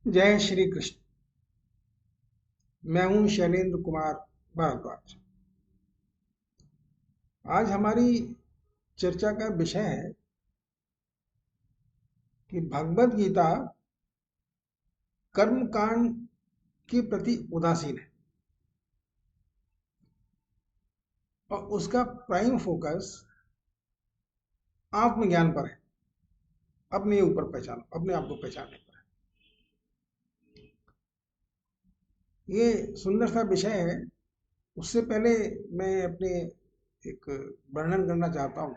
जय श्री कृष्ण। मैं हूं शैलेंद्र कुमार भारद्वाज। आज हमारी चर्चा का विषय है कि भगवत गीता कर्म कांड के प्रति उदासीन है और उसका प्राइम फोकस आत्मज्ञान पर है। अपने ऊपर पहचानो, अपने आप को पहचानने पर है। ये सुंदर सा विषय है। उससे पहले मैं अपने एक वर्णन करना चाहता हूँ।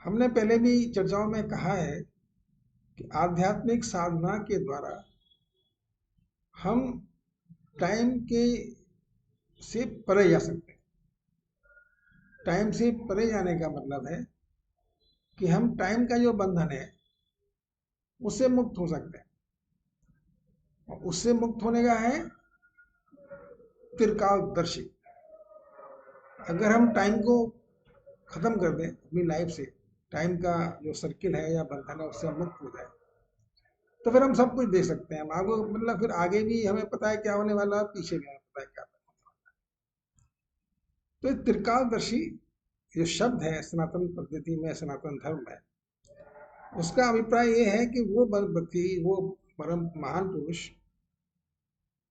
हमने पहले भी चर्चाओं में कहा है कि आध्यात्मिक साधना के द्वारा हम टाइम के से परे जा सकते हैं। टाइम से परे जाने का मतलब है कि हम टाइम का जो बंधन है उससे मुक्त हो सकते हैं। और उससे मुक्त होने का है त्रिकालदर्शी। अगर हम टाइम को खत्म कर दें अपनी लाइफ से, टाइम का जो सर्किल है या बंधन है उससे हम मुक्त हो जाए, तो फिर हम सब कुछ देख सकते हैं। हम आगे मतलब फिर आगे भी हमें पता है क्या होने वाला है, पीछे भी हमें पता है क्या होने वाला है। तो त्रिकालदर्शी जो शब्द है सनातन पद्धति में, सनातन धर्म में, उसका अभिप्राय ये है कि वो व्यक्ति, वो परम महान पुरुष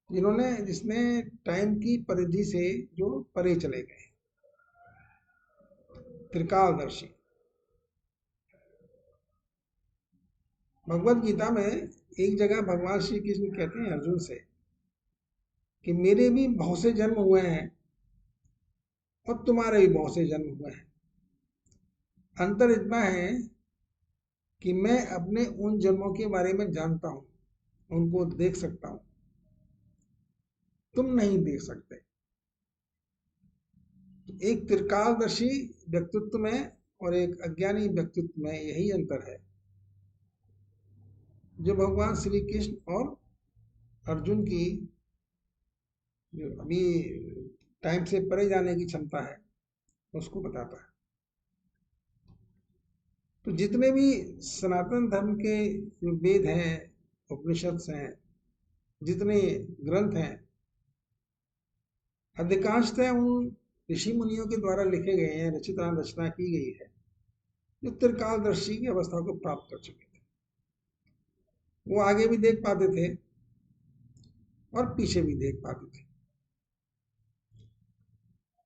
जिसने टाइम की परिधि से जो परे चले गए, त्रिकालदर्शी। भगवत गीता में एक जगह भगवान श्री कृष्ण कहते हैं अर्जुन से कि मेरे भी बहुत से जन्म हुए हैं और तुम्हारे भी बहुत से जन्म हुए हैं। अंतर इतना है कि मैं अपने उन जन्मों के बारे में जानता हूं, उनको देख सकता हूं, तुम नहीं देख सकते। एक त्रिकालदर्शी व्यक्तित्व में और एक अज्ञानी व्यक्तित्व में यही अंतर है जो भगवान श्री कृष्ण और अर्जुन की जो अभी टाइम से परे जाने की क्षमता है उसको बताता है। तो जितने भी सनातन धर्म के जो वेद हैं, उपनिषद हैं, जितने ग्रंथ हैं, अधिकांशतः उन ऋषि मुनियों के द्वारा लिखे गए हैं, रचना की गई है जो त्रिकालदर्शी की अवस्था को प्राप्त कर चुके थे। वो आगे भी देख पाते थे और पीछे भी देख पाते थे।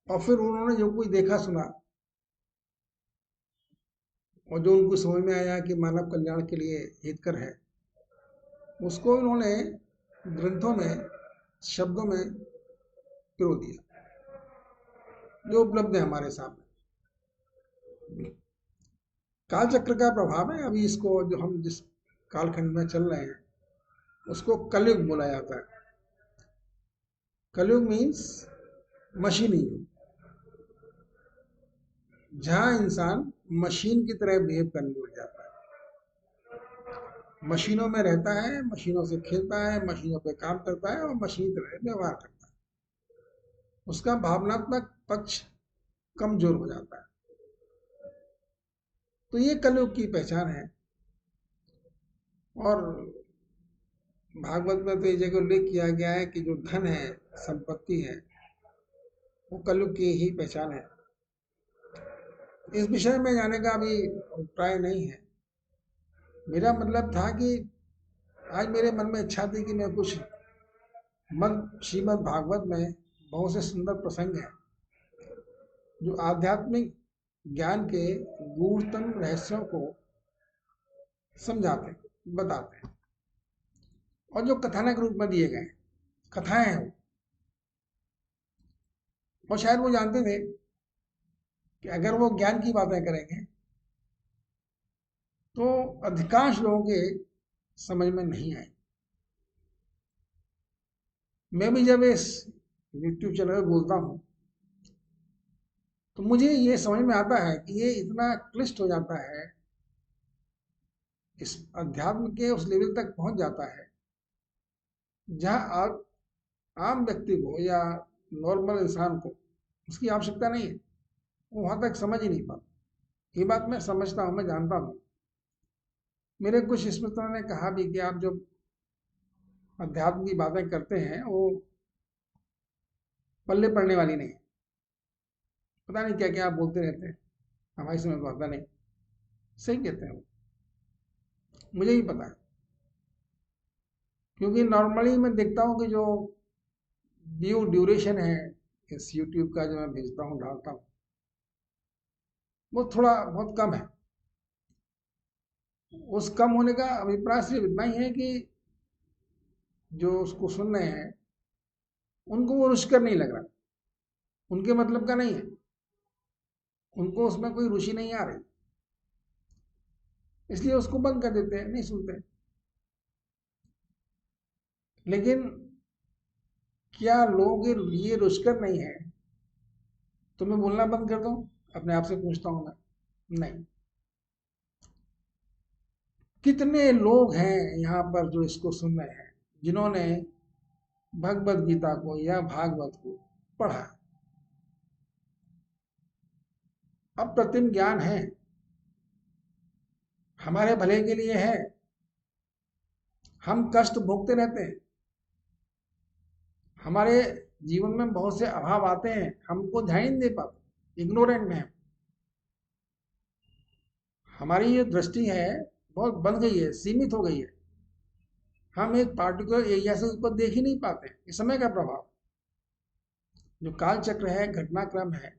और फिर उन्होंने जो कुछ देखा सुना और जो उनको समझ में आया कि मानव कल्याण के लिए हितकर है, उसको उन्होंने ग्रंथों में, शब्दों में पिरो दिया, जो उपलब्ध है हमारे सामने। काल चक्र का प्रभाव है। अभी इसको जो हम जिस कालखंड में चल रहे हैं उसको कलयुग बोला जाता है। कलयुग मीन्स मशीनी युग, जहां इंसान मशीन की तरह बिहेव करने लग जाता है। मशीनों में रहता है, मशीनों से खेलता है, मशीनों पे काम करता है और मशीनी तरह व्यवहार करता है। उसका भावनात्मक पक्ष कमजोर हो जाता है। तो ये कलयुग की पहचान है। और भागवत में तो ये जगह उल्लेख किया गया है कि जो धन है, संपत्ति है, वो कलयुग की ही पहचान है। इस विषय में जाने का अभी अभिप्राय नहीं है। मेरा मतलब था कि आज मेरे मन में इच्छा थी कि मैं कुछ श्रीमद् भागवत में बहुत से सुंदर प्रसंग हैं जो आध्यात्मिक ज्ञान के गूढ़तम रहस्यों को समझाते, बताते हैं, और जो कथानक रूप में दिए गए कथाएं हैं वो। और शायद वो जानते थे कि अगर वो ज्ञान की बातें करेंगे तो अधिकांश लोगों के समझ में नहीं आए। मैं भी जब इस यूट्यूब चैनल पर बोलता हूँ तो मुझे ये समझ में आता है कि ये इतना क्लिष्ट हो जाता है, इस अध्यात्म के उस लेवल तक पहुंच जाता है जहां आम व्यक्ति को या नॉर्मल इंसान को उसकी आवश्यकता नहीं है। वो वहां तक समझ ही नहीं पाता। ये बात मैं समझता हूँ, मैं जानता हूँ। मेरे कुछ स्मृतों ने कहा भी कि आप जो अध्यात्म की बातें करते हैं वो पल्ले पड़ने वाली नहीं। पता नहीं क्या क्या आप बोलते रहते हैं, हमारी समझ में आता नहीं। सही कहते हैं वो, मुझे ही पता है। क्योंकि नॉर्मली मैं देखता हूँ कि जो व्यू ड्यूरेशन है इस यूट्यूब का, जो मैं भेजता हूँ डालता हूँ, वो थोड़ा बहुत कम है। उस कम होने का अभिप्राय सिर्फ इतना ही है कि जो उसको सुन रहे हैं उनको वो रुचिकर नहीं लग रहा, उनके मतलब का नहीं है, उनको उसमें कोई रुचि नहीं आ रही, इसलिए उसको बंद कर देते हैं, नहीं सुनते। लेकिन क्या लोग ये रुचिकर नहीं है तो मैं बोलना बंद कर दूं? अपने आप से पूछता हूं मैं। नहीं। कितने लोग हैं यहाँ पर जो इसको सुन रहे हैं, जिन्होंने भगवत गीता को या भागवत को पढ़ा, अप्रतिम ज्ञान है, हमारे भले के लिए है। हम कष्ट भोगते रहते हैं, हमारे जीवन में बहुत से अभाव आते हैं, हमको ध्यान नहीं दे पाते, इग्नोरेंट हैं। हमारी ये दृष्टि है बहुत बन गई है, सीमित हो गई है, हम एक पार्टिकुलर एरिया से ऊपर देख ही नहीं पाते। ये समय का प्रभाव, जो काल चक्र है, घटनाक्रम है,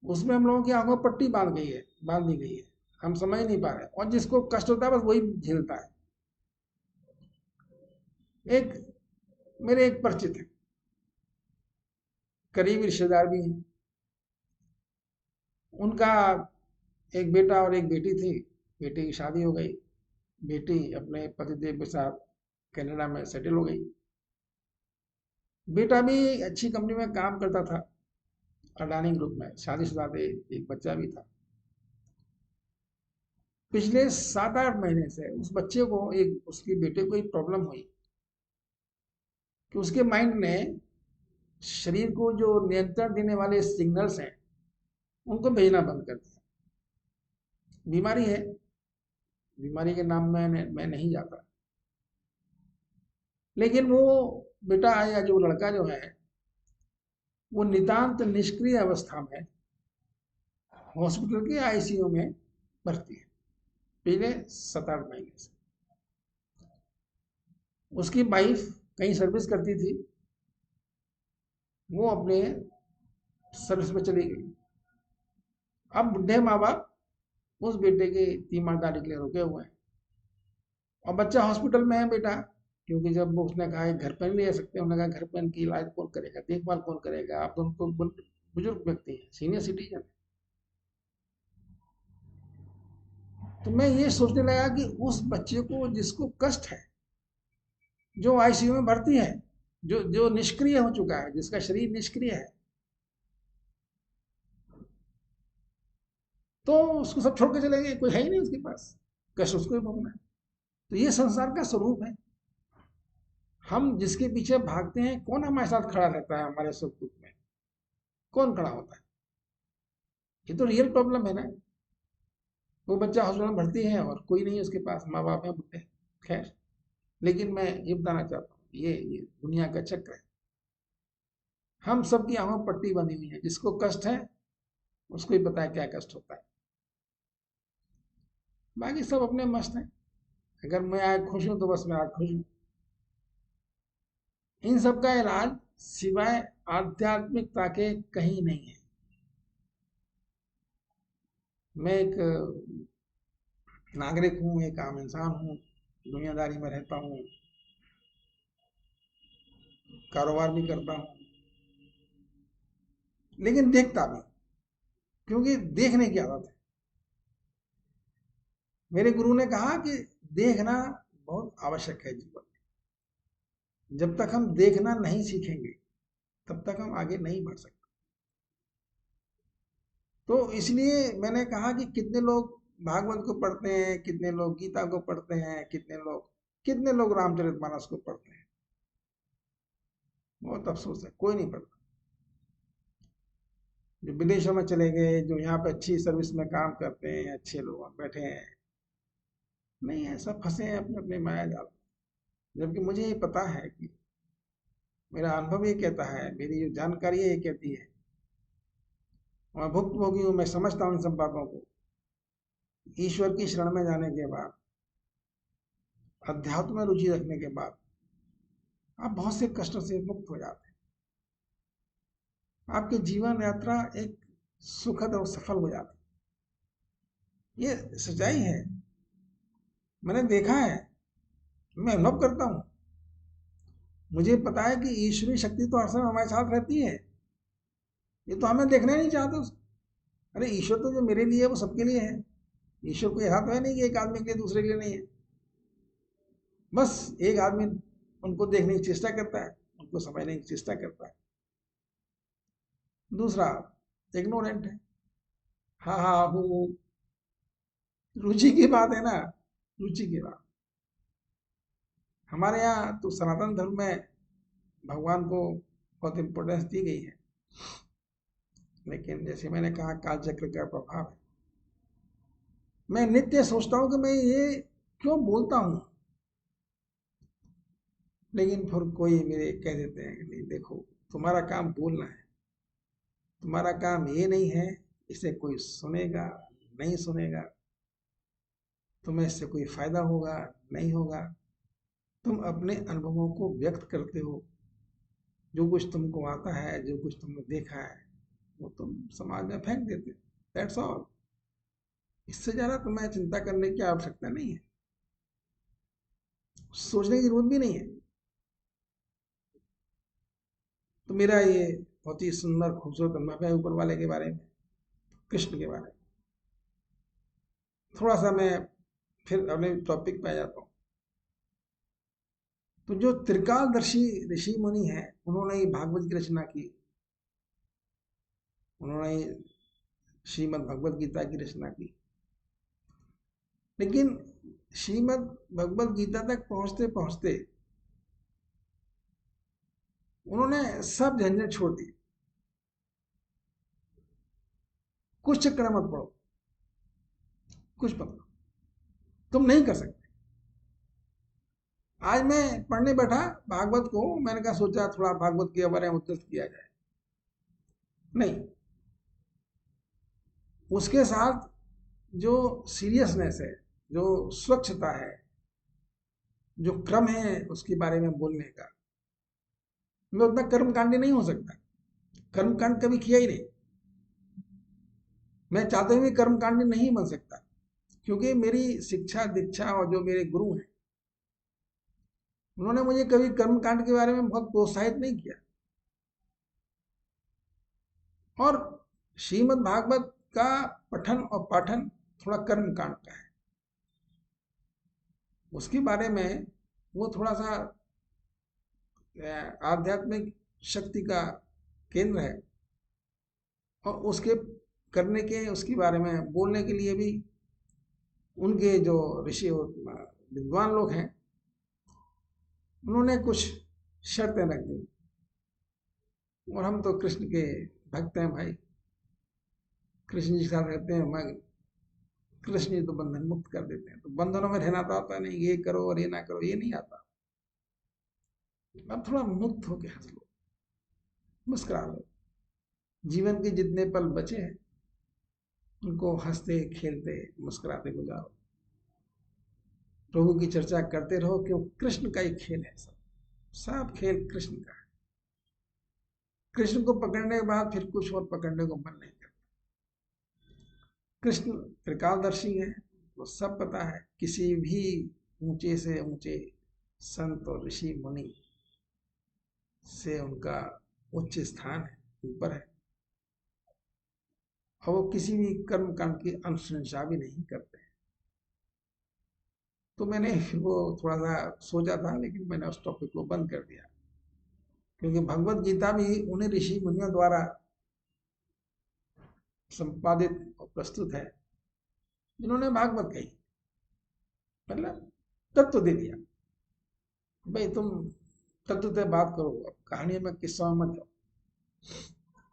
उसमें हम लोगों की आंखों पट्टी बांध दी गई है, हम समझ नहीं पा रहे, और जिसको कष्ट होता है बस वही झेलता है। एक मेरे एक परिचित है, करीबी रिश्तेदार भी हैं, उनका एक बेटा और एक बेटी थी। बेटे की शादी हो गई, बेटी अपने पतिदेव के साथ कनाडा में सेटल हो गई। बेटा भी अच्छी कंपनी में काम करता था, अडानी ग्रुप में, शादीशुदा थे, एक बच्चा भी था। पिछले 7-8 महीने से उस बच्चे को, एक उसकी बेटे को एक प्रॉब्लम हुई कि उसके माइंड ने शरीर को जो नियंत्रण देने वाले सिग्नल्स हैं उनको भेजना बंद कर दिया। बीमारी है, बीमारी के नाम में मैं नहीं जाता, लेकिन वो बेटा या जो लड़का जो है वो नितांत निष्क्रिय अवस्था में हॉस्पिटल के आईसीयू में भर्ती है पिछले 7-8 महीने से। उसकी वाइफ कहीं सर्विस करती थी, वो अपने सर्विस में चली गई। अब बुढ़े माँ बाप उस बेटे के तीमारदारी के लिए रुके हुए हैं, और बच्चा हॉस्पिटल में है बेटा। क्योंकि जब वो उसने कहा घर पर नहीं रह सकते, उन्होंने कहा घर पर इनकी इलाज कौन करेगा, देखभाल कौन करेगा, आप दोनों तो बुजुर्ग व्यक्ति हैं, सीनियर सिटीजन। तो मैं ये सोचने लगा कि उस बच्चे को जिसको कष्ट है, जो आईसीयू में भर्ती है, जो जो निष्क्रिय हो चुका है, जिसका शरीर निष्क्रिय है, तो उसको सब छोड़ के चलेंगे, कोई है ही नहीं उसके पास, कष्ट उसको ही भोगना है। तो ये संसार का स्वरूप है। हम जिसके पीछे भागते हैं, कौन हमारे साथ खड़ा रहता है हमारे सुख दुख में? कौन खड़ा होता है? ये तो रियल प्रॉब्लम है ना। वो बच्चा हॉस्पिटल में भर्ती है और कोई नहीं उसके पास, माँ बाप है बुढ़े। खैर, लेकिन मैं ये बताना चाहता हूँ, ये दुनिया का चक्र है। हम सबकी आंखों पट्टी बंधी हुई है, जिसको कष्ट है उसको ही पता है क्या कष्ट होता है। बाकी सब अपने मस्त हैं। अगर मैं आज खुश हूं तो बस मैं आज खुश हूं। इन सब का इलाज सिवाय आध्यात्मिकता के कहीं नहीं है। मैं एक नागरिक हूँ, एक आम इंसान हूँ, दुनियादारी में रहता हूँ, कारोबार भी करता हूँ, लेकिन देखता भी, क्योंकि देखने की आदत है। मेरे गुरु ने कहा कि देखना बहुत आवश्यक है जीवन में। जब तक हम देखना नहीं सीखेंगे तब तक हम आगे नहीं बढ़ सकते। तो इसलिए मैंने कहा कि कितने लोग भागवत को पढ़ते हैं, कितने लोग गीता को पढ़ते हैं, कितने लोग रामचरितमानस को पढ़ते हैं। बहुत अफसोस है, कोई नहीं पढ़ता। जो विदेशों में चले गए, जो यहाँ पे अच्छी सर्विस में काम करते हैं, अच्छे लोग बैठे हैं, नहीं है, सब फंसे हैं अपने अपने माया जाल। जबकि मुझे ये पता है कि मेरा अनुभव ये कहता है, मेरी जो जानकारी है ये कहती है, मैं भुक्तभोगी हूँ, मैं समझता हूँ इन सब बातों को। ईश्वर की शरण में जाने के बाद, अध्यात्म में रुचि रखने के बाद आप बहुत से कष्टों से मुक्त हो जाते हैं। आपकी जीवन यात्रा एक सुखद और सफल हो जाती है। ये सच्चाई है, मैंने देखा है, मैं अनुभव करता हूँ। मुझे पता है कि ईश्वरीय शक्ति तो हर समय हमारे साथ रहती है, ये तो हमें देखना ही नहीं चाहते उसको। अरे ईश्वर तो जो मेरे लिए है वो सबके लिए है। ईश्वर को ऐसा तो है नहीं कि एक आदमी के लिए दूसरे के लिए नहीं है। बस एक आदमी उनको देखने की चेष्टा करता है, उनको समझने की चेष्टा करता है, दूसरा इग्नोरेंट है। हाँ हाँ वो रुचि की बात है ना, रुचि की बात। हमारे यहाँ तो सनातन धर्म में भगवान को बहुत इम्पोर्टेंस दी गई है, लेकिन जैसे मैंने कहा काल चक्र का प्रभाव है। मैं नित्य सोचता हूँ कि मैं ये क्यों बोलता हूँ, लेकिन फिर कोई मेरे कह देते हैं कि नहीं देखो, तुम्हारा काम बोलना है, तुम्हारा काम ये नहीं है इसे कोई सुनेगा नहीं सुनेगा, तुम्हें इससे कोई फायदा होगा नहीं होगा, तुम अपने अनुभवों को व्यक्त करते हो। जो कुछ तुमको आता है, जो कुछ तुमने देखा है, वो तुम समाज में फेंक देते हो, दैट्स ऑल। इससे ज़्यादा तुम्हें चिंता करने की आवश्यकता नहीं है, सोचने की जरूरत भी नहीं है। तो मेरा ये बहुत ही सुंदर खूबसूरत अनुभव है ऊपर वाले के बारे में, कृष्ण के बारे में। थोड़ा सा मैं फिर अपने टॉपिक पे आ जाता हूँ। तो जो त्रिकालदर्शी ऋषि मुनि हैं, उन्होंने ही भागवत की रचना की, उन्होंने ही श्रीमद् भगवत गीता की रचना की। लेकिन श्रीमद् भगवत गीता तक पहुंचते पहुंचते उन्होंने सब झंझट छोड़ दी। कुछ चक्कर मत पड़ो, कुछ मत करो, तुम नहीं कर सकते। आज मैं पढ़ने बैठा भागवत को, मैंने कहा सोचा थोड़ा भागवत के बारे में उद्धृत किया जाए, नहीं, उसके साथ जो सीरियसनेस है, जो स्वच्छता है, जो क्रम है उसके बारे में बोलने का, मैं उतना कर्मकांडी नहीं हो सकता। कर्मकांड कभी किया ही नहीं, मैं चाहते हुए कर्मकांडी नहीं बन सकता, क्योंकि मेरी शिक्षा दीक्षा और जो मेरे गुरु हैं, उन्होंने मुझे कभी कर्मकांड के बारे में बहुत प्रोत्साहित नहीं किया। और श्रीमद् भागवत का पठन और पाठन थोड़ा कर्मकांड का है, उसके बारे में वो थोड़ा सा आध्यात्मिक शक्ति का केंद्र है, और उसके करने के, उसके बारे में बोलने के लिए भी उनके जो ऋषि और विद्वान लोग हैं, उन्होंने कुछ शर्तें रख दी। और हम तो कृष्ण के भक्त हैं भाई, कृष्ण जी के साथ रहते हैं, मैं कृष्ण जी तो बंधन मुक्त कर देते हैं। तो बंधनों में रहना तो आता नहीं, ये करो और ये ना करो, ये नहीं आता। अब थोड़ा मुक्त होके हंस लो, मुस्कुरा लो। जीवन के जितने पल बचे हैं उनको हंसते खेलते मुस्कुराते गुजारो, प्रभु की चर्चा करते रहो, क्यों कृष्ण का ही खेल है, सब सब खेल कृष्ण का है। कृष्ण को पकड़ने के बाद फिर कुछ और पकड़ने को मन नहीं करता। कृष्ण त्रिकालदर्शी है, वो सब पता है। किसी भी ऊंचे से ऊंचे संत और ऋषि मुनि से उनका उच्च स्थान है, ऊपर है, और वो किसी भी कर्म कांड की अनुशंसा भी नहीं करते। तो मैंने फिर वो थोड़ा सा सोचा था, लेकिन मैंने उस टॉपिक को बंद कर दिया, क्योंकि भगवत गीता भी उन्हीं ऋषि मुनियों द्वारा संपादित और प्रस्तुत है जिन्होंने भागवत कही, मतलब तत्व दे दिया। भाई तुम तत्व से बात करो, अब कहानी में किस्सा मत जाओ,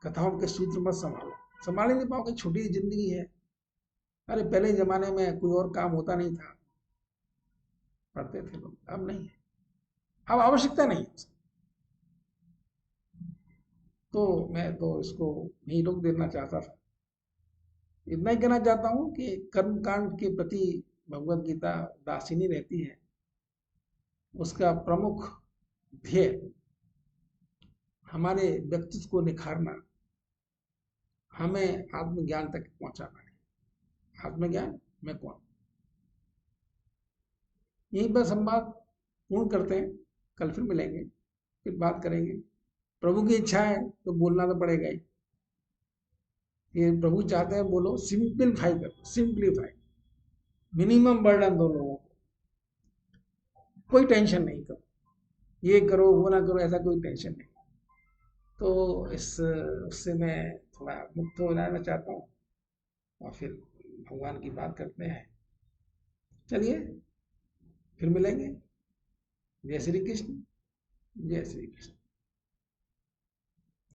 कथाओं के सूत्र मत संभालो, संभाल ही नहीं पाओगे, छोटी जिंदगी है। अरे पहले जमाने में कोई और काम होता नहीं था, पढ़ते थे लोग, अब नहीं है, अब आवश्यकता नहीं है। तो मैं तो इसको यहीं रोक देना चाहता था। इतना ही कहना चाहता हूँ कि कर्मकांड के प्रति भगवत गीता उदासीनी रहती है। उसका प्रमुख ध्येय हमारे व्यक्तित्व को निखारना, हमें आत्मज्ञान तक पहुंचाना है। आत्मज्ञान मैं कौन, यहीं पर संवाद पूर्ण करते हैं। कल फिर मिलेंगे, फिर बात करेंगे। प्रभु की इच्छा है तो बोलना तो पड़ेगा ही। ये प्रभु चाहते हैं बोलो, सिंपलीफाई करो, सिंपलीफाई, मिनिमम बर्डन दो लोगों को, कोई टेंशन नहीं करो, ये करो वो ना करो, ऐसा कोई टेंशन नहीं। तो इस उससे मैं थोड़ा मुक्त हो जाना चाहता हूँ, और फिर भगवान की बात करते हैं। चलिए फिर मिलेंगे। जय श्री कृष्ण, जय श्री कृष्ण।